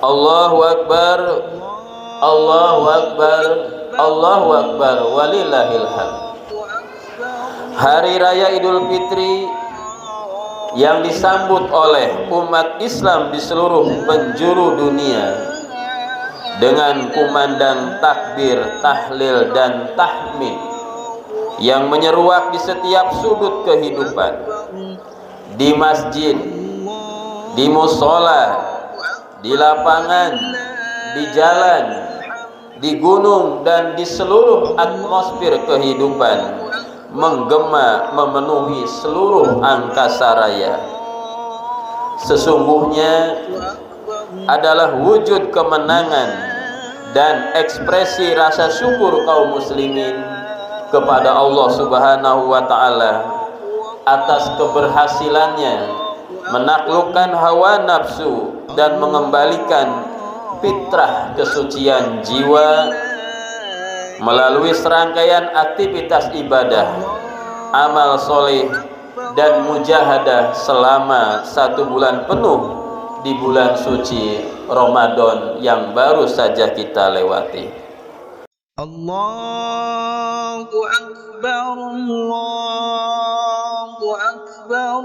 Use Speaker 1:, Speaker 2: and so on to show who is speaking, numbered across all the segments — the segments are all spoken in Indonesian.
Speaker 1: Allahu Akbar, Allahu Akbar, Allahu Akbar, walillahil hamd. Hari Raya Idul Fitri yang disambut oleh umat Islam di seluruh penjuru dunia dengan kumandang takbir, tahlil dan tahmid yang menyeruak di setiap sudut kehidupan, di masjid, di musola, di lapangan, di jalan, di gunung dan di seluruh atmosfer kehidupan menggema memenuhi seluruh angkasa raya. Sesungguhnya adalah wujud kemenangan dan ekspresi rasa syukur kaum muslimin kepada Allah Subhanahu wa taala atas keberhasilannya menaklukkan hawa nafsu dan mengembalikan fitrah kesucian jiwa melalui serangkaian aktivitas ibadah, amal soleh dan mujahadah selama 1 bulan penuh di bulan suci Ramadan yang baru saja kita lewati.
Speaker 2: Allahu Akbar, Allahu Akbar,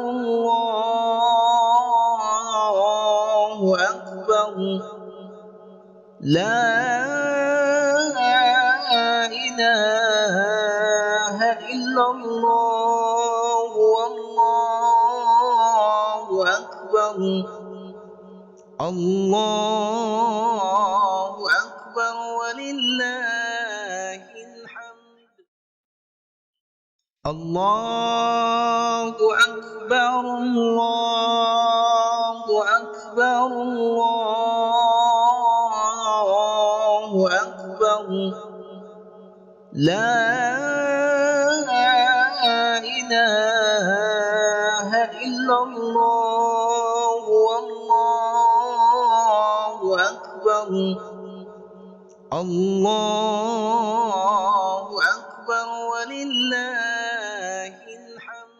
Speaker 2: Allahu Akbar. La ilaha illallah, wallahu akbar. Allahu akbar, walillahil hamd. Allahu akbar, Allahu akbar, Allahu akbar. La ilaha illallah, wallahu akbar. Allahu akbar, walillahil hamd.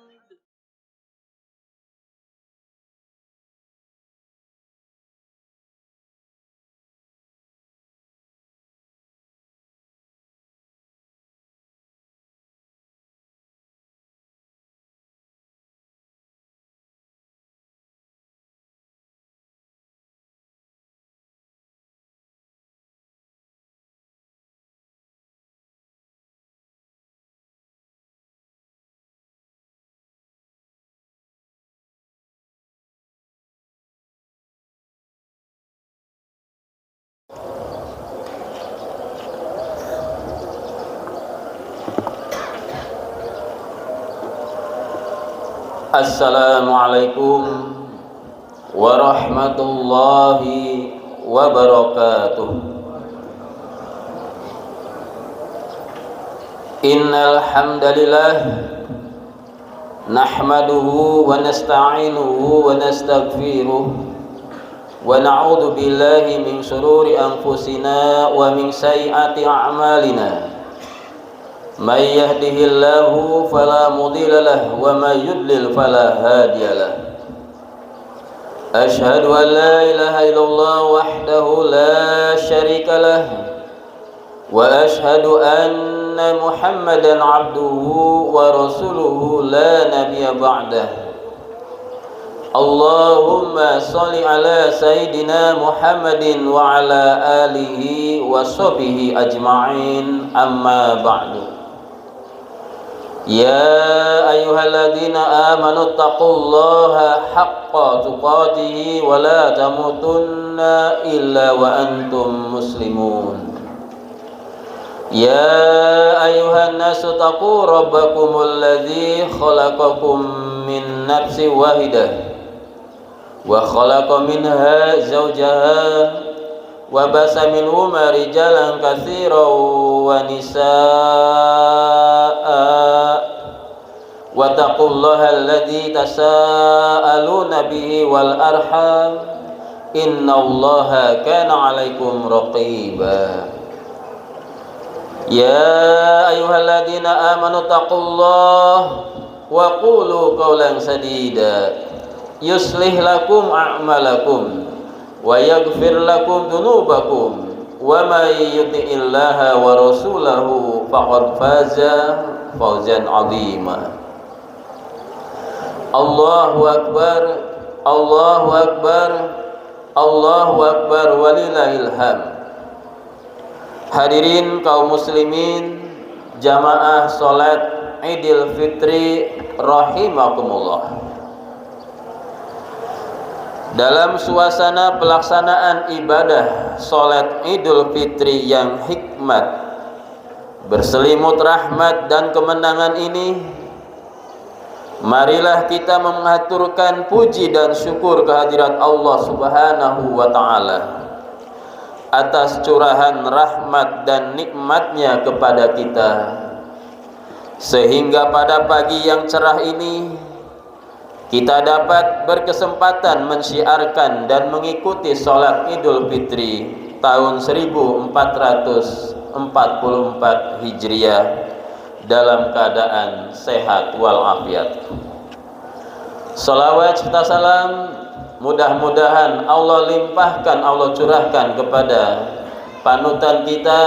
Speaker 1: Assalamualaikum warahmatullahi wabarakatuh. Innal hamdalillah nahmaduhu wa nasta'inuhu wa nastaghfiruh wa na'udzu billahi min shururi anfusina wa min sayyiati a'malina. May yahdihillahu fala mudilla lahu wa may yudlil fala hadiya lahu. Asyhadu an la ilaha illallah wahdahu la syarika lahu wa asyhadu anna Muhammadan abduhu wa rasuluhu la nabiyya ba'dahu. Allahumma shalli ala sayyidina Muhammadin wa ala alihi wa sahbihi ajma'in, amma ba'du. Ya ayyuhalladzina amanu taqullaha haqqa tuqatih wa la tamutunna illa wa antum muslimun. Ya ayyuhan nasu taqu rabbakumul ladzi khalaqakum min nafsin wahidah wa khalaqa minha zawjaha wa basa minhuma rijalan katsiran wa nisaa wa taqullaha alladzi tasaaluna bihi wal arham innallaha kana 'alaikum raqiba. Ya ayyuhalladzina amanu taqullaha wa qulu qawlan sadida yuslih lakum a'malakum wa yaghfir lakum dzunubakum wa may yuti'illaha wa rasulahu faqad faza fawzan 'azima. Allahu akbar, Allahu akbar, Allahu akbar walillahil hamd. Hadirin kaum muslimin, jamaah salat Idul Fitri rahimakumullah. Dalam suasana pelaksanaan ibadah salat Idul Fitri yang hikmat, berselimut rahmat dan kemenangan ini, marilah kita mengaturkan puji dan syukur kehadirat Allah Subhanahu wa ta'ala atas curahan rahmat dan nikmatnya kepada kita, sehingga pada pagi yang cerah ini kita dapat berkesempatan mensyiarkan dan mengikuti sholat Idul Fitri tahun 1444 Hijriah dalam keadaan sehat walafiat. Salawat serta salam mudah-mudahan Allah limpahkan, Allah curahkan kepada panutan kita,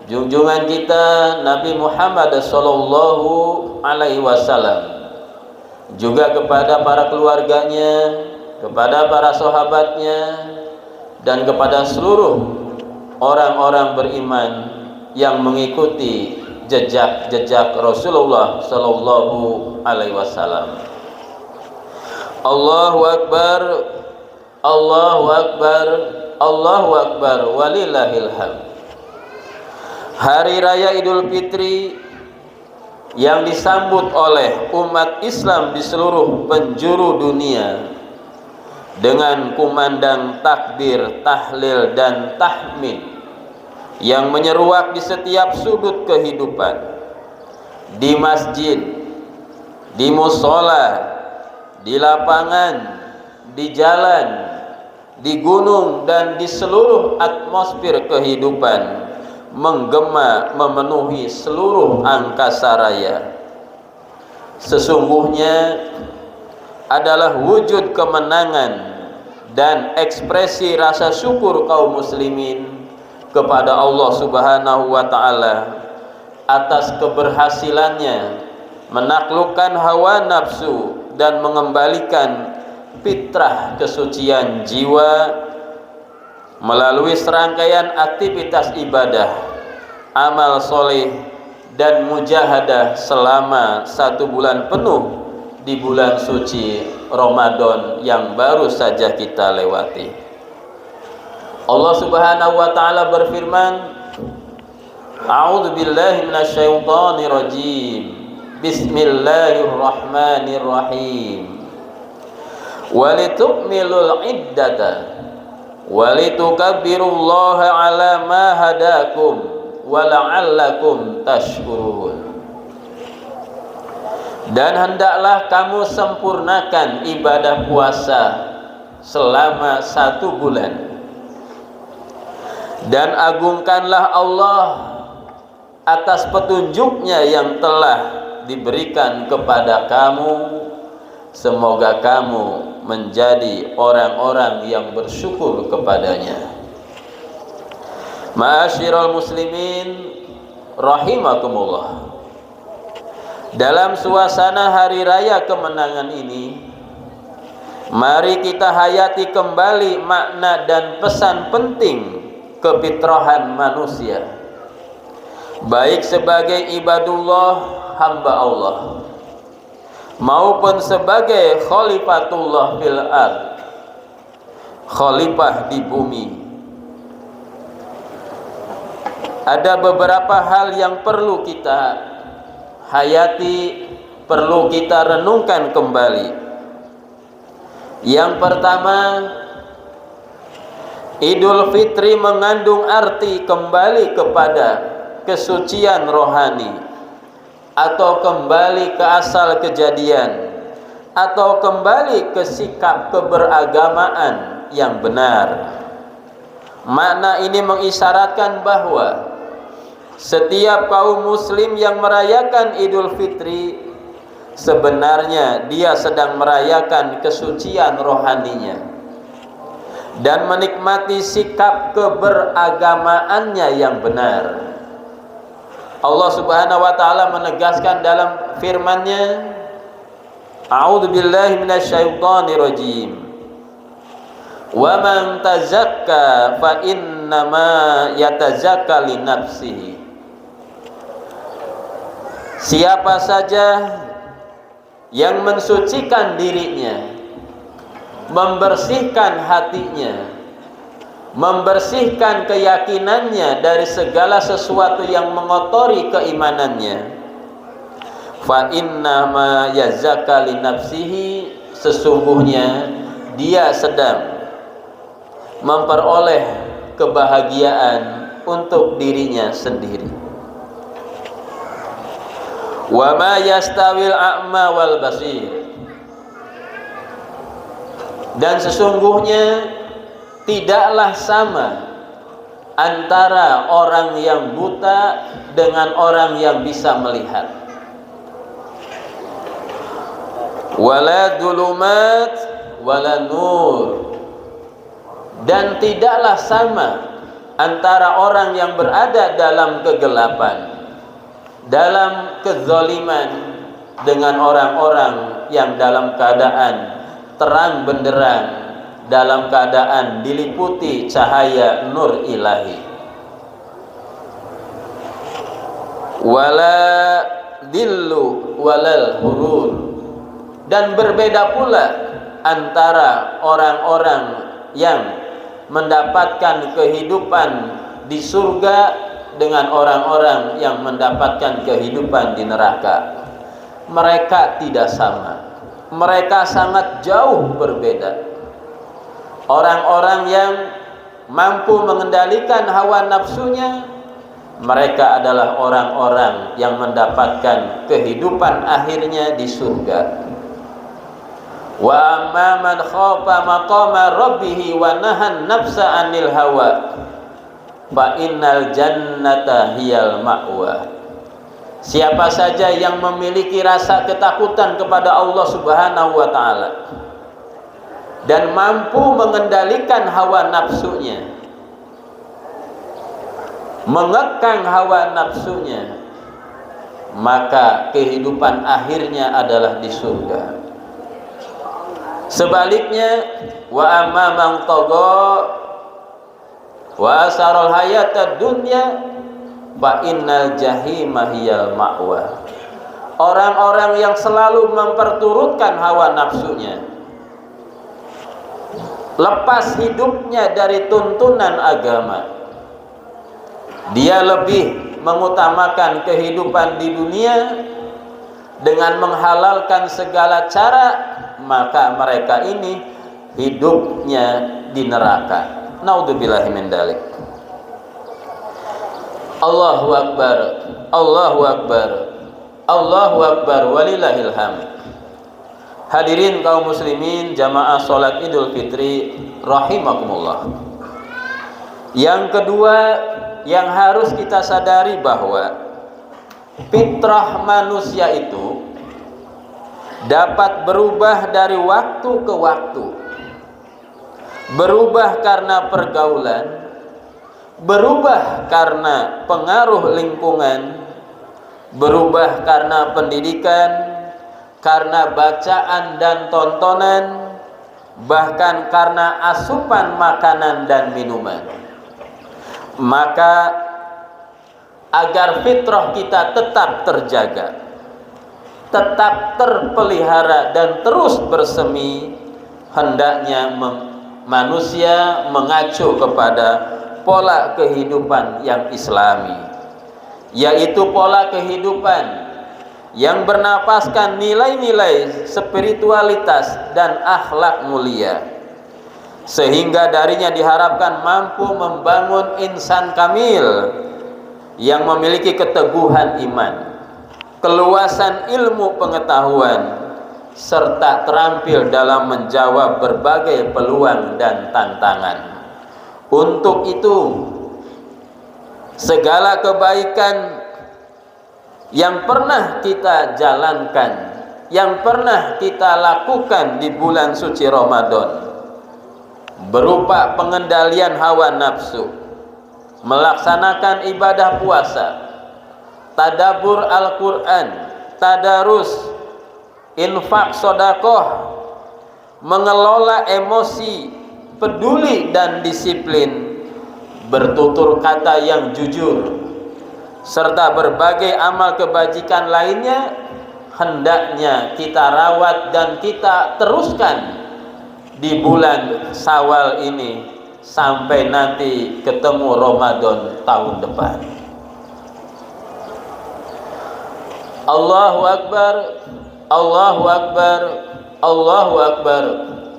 Speaker 1: junjungan kita Nabi Muhammad sallallahu alaihi wasallam, juga kepada para keluarganya, kepada para sahabatnya, dan kepada seluruh orang-orang beriman yang mengikuti jejak-jejak Rasulullah sallallahu alaihi wasallam. Allahu akbar, Allahu akbar, Allahu akbar walillahil hamd. Hari raya Idul Fitri yang disambut oleh umat Islam di seluruh penjuru dunia dengan kumandang takbir, tahlil dan tahmid yang menyeruak di setiap sudut kehidupan, di masjid, di mushola, di lapangan, di jalan, di gunung, dan di seluruh atmosfer kehidupan, menggema memenuhi seluruh angkasa raya. Sesungguhnya adalah wujud kemenangan dan ekspresi rasa syukur kaum muslimin kepada Allah Subhanahu wa ta'ala atas keberhasilannya menaklukkan hawa nafsu dan mengembalikan fitrah kesucian jiwa melalui serangkaian aktivitas ibadah, amal soleh dan mujahadah selama 1 bulan penuh di bulan suci Ramadan yang baru saja kita lewati. Allah Subhanahu wa ta'ala berfirman, A'udzu billahi minasyaitonir rajim. Bismillahirrahmanirrahim. Walitukmilul iddata walitukabbirullaha ala ma hadakum wala'allakum tashkurun. Dan hendaklah kamu sempurnakan ibadah puasa selama 1 bulan, dan agungkanlah Allah atas petunjuknya yang telah diberikan kepada kamu. Semoga kamu menjadi orang-orang yang bersyukur kepadanya. Ma'asyiral muslimin rahimakumullah. Dalam suasana hari raya kemenangan ini, mari kita hayati kembali makna dan pesan penting kefitrahan manusia, baik sebagai ibadullah, hamba Allah, maupun sebagai khalifatullah fil ard, khalifah di bumi. Ada beberapa hal yang perlu kita hayati, perlu kita renungkan kembali. Yang pertama, Idul Fitri mengandung arti kembali kepada kesucian rohani, atau kembali ke asal kejadian, atau kembali ke sikap keberagamaan yang benar. Makna ini mengisyaratkan bahwa setiap kaum muslim yang merayakan Idul Fitri sebenarnya dia sedang merayakan kesucian rohaninya, dan menikmati sikap keberagamaannya yang benar. Allah Subhanahu wa taala menegaskan dalam firman-Nya, A'udzu billahi minasyaitonir rajim. Wa man tazakka fa innama yatazakka li nafsihi. Siapa saja yang mensucikan dirinya, membersihkan hatinya, membersihkan keyakinannya dari segala sesuatu yang mengotori keimanannya, fa innama yazakka li nafsihi, sesungguhnya dia sedang memperoleh kebahagiaan untuk dirinya sendiri. Wa ma yastawil a'ma wal basir, dan sesungguhnya tidaklah sama antara orang yang buta dengan orang yang bisa melihat. Wala dulumat wala nur, dan tidaklah sama antara orang yang berada dalam kegelapan, dalam kezaliman, dengan orang-orang yang dalam keadaan terang benderang, dalam keadaan diliputi cahaya nur ilahi. Wala dillu walal hurur, dan berbeda pula antara orang-orang yang mendapatkan kehidupan di surga dengan orang-orang yang mendapatkan kehidupan di neraka. Mereka tidak sama, mereka sangat jauh berbeda. Orang-orang yang mampu mengendalikan hawa nafsunya, mereka adalah orang-orang yang mendapatkan kehidupan akhirnya di surga. Wa amma man khafa maqama rabbih wa nahan nafsa 'anil hawa fa innal jannata hiyal ma'wa. Siapa saja yang memiliki rasa ketakutan kepada Allah Subhanahu wa taala dan mampu mengendalikan hawa nafsunya, mengekang hawa nafsunya, maka kehidupan akhirnya adalah di surga. Sebaliknya, wa amma man tagha wa asarul hayatad dunya fa innal jahima hiyal ma'wa. Orang-orang yang selalu memperturutkan hawa nafsunya, lepas hidupnya dari tuntunan agama, dia lebih mengutamakan kehidupan di dunia dengan menghalalkan segala cara, maka mereka ini hidupnya di neraka. Naudzubillahi min dzalik. Allahu akbar, Allahu akbar, Allahu akbar, walillahil hamd. Hadirin kaum muslimin jamaah salat Idul Fitri rahimakumullah. Yang kedua yang harus kita sadari bahwa fitrah manusia itu dapat berubah dari waktu ke waktu. Berubah karena pergaulan, berubah karena pengaruh lingkungan, berubah karena pendidikan, karena bacaan dan tontonan, bahkan karena asupan makanan dan minuman. Maka agar fitrah kita tetap terjaga, tetap terpelihara dan terus bersemi, hendaknya manusia mengacu kepada pola kehidupan yang islami, yaitu pola kehidupan yang bernapaskan nilai-nilai spiritualitas dan akhlak mulia, sehingga darinya diharapkan mampu membangun insan kamil yang memiliki keteguhan iman, keluasan ilmu pengetahuan, serta terampil dalam menjawab berbagai peluang dan tantangan. Untuk itu, segala kebaikan yang pernah kita jalankan, yang pernah kita lakukan di bulan suci Ramadan, berupa pengendalian hawa nafsu, melaksanakan ibadah puasa, tadabbur Al-Quran, tadarus, infak sodakoh, mengelola emosi, peduli dan disiplin, bertutur kata yang jujur, serta berbagai amal kebajikan lainnya hendaknya kita rawat dan kita teruskan di bulan Syawal ini sampai nanti ketemu Ramadan tahun depan. Allahu Akbar, Allahu Akbar, Allahu Akbar,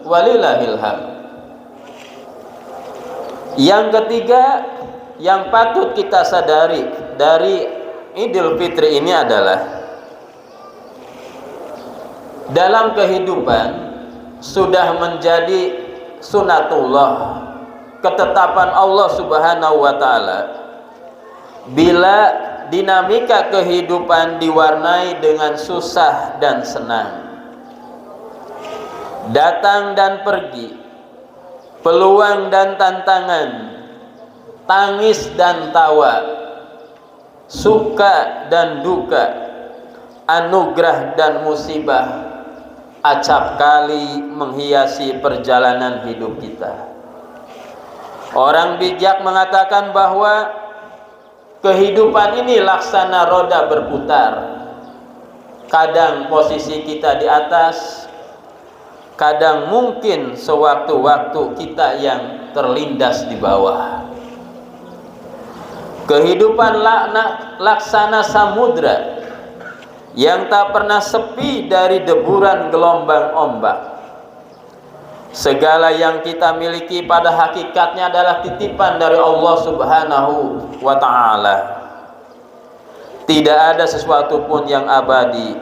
Speaker 1: walillahil hamd. Yang ketiga yang patut kita sadari dari Idul Fitri ini adalah dalam kehidupan sudah menjadi sunatullah, ketetapan Allah Subhanahu wa taala, bila dinamika kehidupan diwarnai dengan susah dan senang, datang dan pergi, peluang dan tantangan, tangis dan tawa, suka dan duka, anugerah dan musibah, acap kali menghiasi perjalanan hidup kita. Orang bijak mengatakan bahwa kehidupan ini laksana roda berputar. Kadang posisi kita di atas, kadang mungkin sewaktu-waktu kita yang terlindas di bawah. Kehidupan laksana samudra yang tak pernah sepi dari deburan gelombang ombak. Segala yang kita miliki pada hakikatnya adalah titipan dari Allah Subhanahu wa ta'ala. Tidak ada sesuatu pun yang abadi.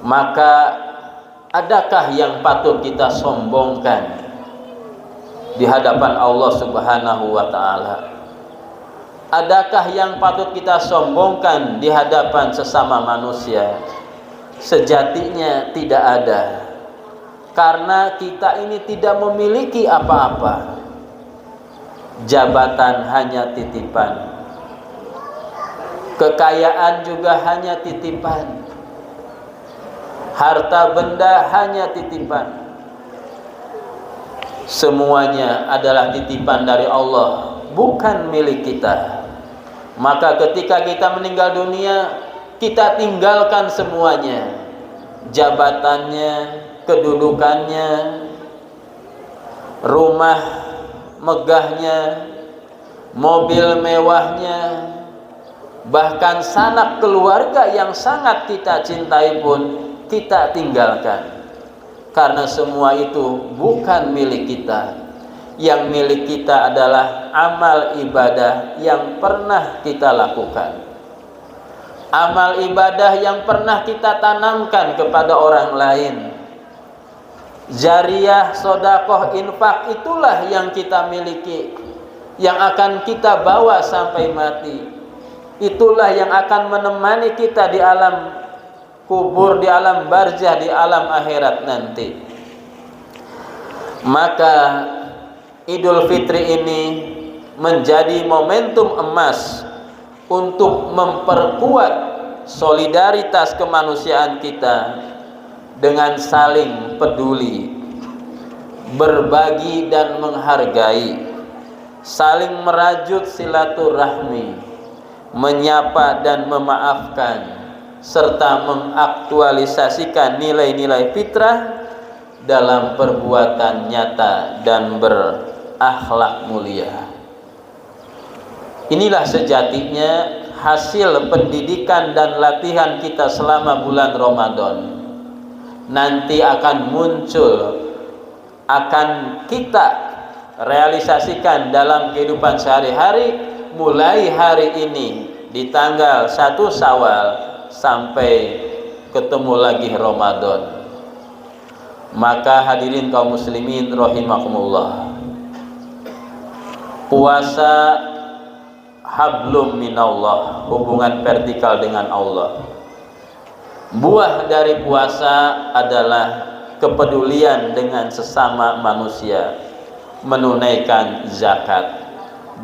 Speaker 1: Maka adakah yang patut kita sombongkan di hadapan Allah Subhanahu wa ta'ala? Adakah yang patut kita sombongkan di hadapan sesama manusia? Sejatinya tidak ada. Karena kita ini tidak memiliki apa-apa. Jabatan hanya titipan. Kekayaan juga hanya titipan. Harta benda hanya titipan. Semuanya adalah titipan dari Allah, bukan milik kita. Maka ketika kita meninggal dunia, kita tinggalkan semuanya. Jabatannya, kedudukannya, rumah megahnya, mobil mewahnya, bahkan sanak keluarga yang sangat kita cintai pun kita tinggalkan. Karena semua itu bukan milik kita. Yang milik kita adalah amal ibadah yang pernah kita lakukan, amal ibadah yang pernah kita tanamkan kepada orang lain. Jariyah, sodakoh, infak, itulah yang kita miliki, yang akan kita bawa sampai mati. Itulah yang akan menemani kita di alam kubur, di alam barzah, di alam akhirat nanti. Maka Idul Fitri ini menjadi momentum emas untuk memperkuat solidaritas kemanusiaan kita dengan saling peduli, berbagi dan menghargai, saling merajut silaturahmi, menyapa dan memaafkan, serta mengaktualisasikan nilai-nilai fitrah dalam perbuatan nyata dan berakhlak mulia. Inilah sejatinya hasil pendidikan dan latihan kita selama bulan Ramadan. Nanti akan muncul, akan kita realisasikan dalam kehidupan sehari-hari, mulai hari ini di tanggal 1 Syawal sampai ketemu lagi Ramadan. Maka hadirin kaum muslimin rahimakumullah, puasa hablum minallah, hubungan vertikal dengan Allah. Buah dari puasa adalah kepedulian dengan sesama manusia, menunaikan zakat,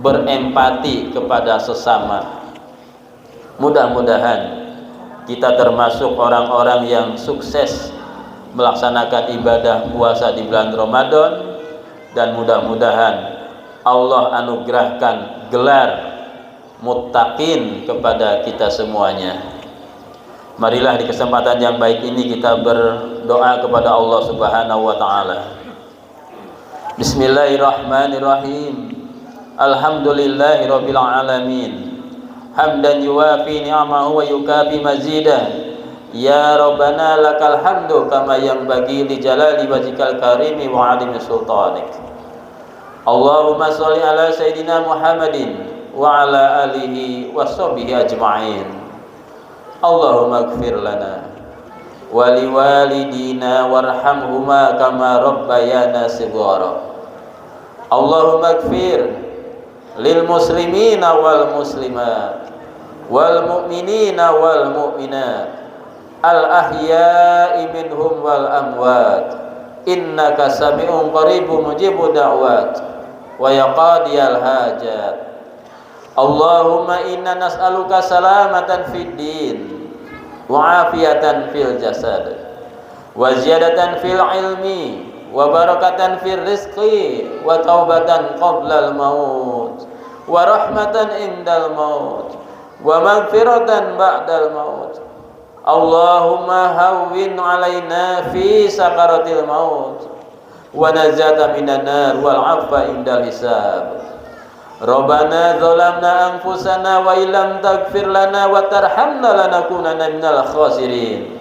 Speaker 1: berempati kepada sesama. Mudah-mudahan kita termasuk orang-orang yang sukses melaksanakan ibadah puasa di bulan Ramadan, dan mudah-mudahan Allah anugerahkan gelar muttaqin kepada kita semuanya. Marilah di kesempatan yang baik ini kita berdoa kepada Allah Subhanahu wa taala. Bismillahirrahmanirrahim. Alhamdulillahirabbil alamin. Hamdan yuwafi ni'amahu wa yukafi mazidah. Ya Rabbana lakal hamdu kama yanbaghi li jalali wajhikal karimi wa 'azimi sultanik. Allahumma sholli ala sayidina Muhammadin wa ala alihi wa sahbihi ajma'in. Allahumma ighfir lana wa liwalidina warhamhuma kama rabbayana shighara. Allahumma ighfir lil muslimina wal muslimat wal mu'minina wal mu'minat al ahya'i minhum wal amwat innaka sami'un qaribun mujibud da'wat wa yaqadiyal hajat. Allahumma inna nas'aluka salamatan fid din wa afiyatan fil jasad wa ziyadatan fil ilmi wa barakatan fil rizqi wa taubatan qabla al maut wa rahmatan indal maut wa maghfiratan ba'dal maut. Allahumma hawwin alaina fi sakaratil maut wa najata minan nar wal 'afwa indal hisab. Rabbana zalamna anfusana wa illam taghfir lana wa tarhamna lanakunanna minal khasirin.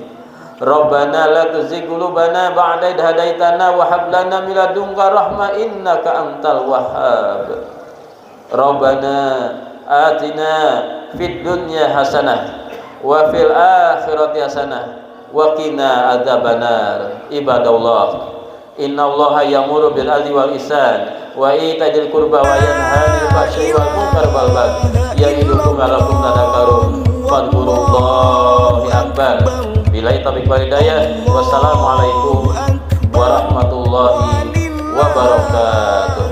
Speaker 1: Rabbana la tuzigh qulubana ba'da idh hadaitana wa hab lana min ladunka rahmah innaka antal wahhab. Rabbana atina fid dunya hasanah wa fil akhirati hasanah wa qina adzabannar. Ibadallah, innallaha ya'muru bil 'adli wal ihsan wa itaa'il qurba wa yanha 'anil fahsya'i wal munkar wal baghi ya'idukum la'allakum tadhakkarun. Fadhkurullaha akbar. Billahi taufiq wal hidayah. Wassalamualaikum warahmatullahi wabarakatuh.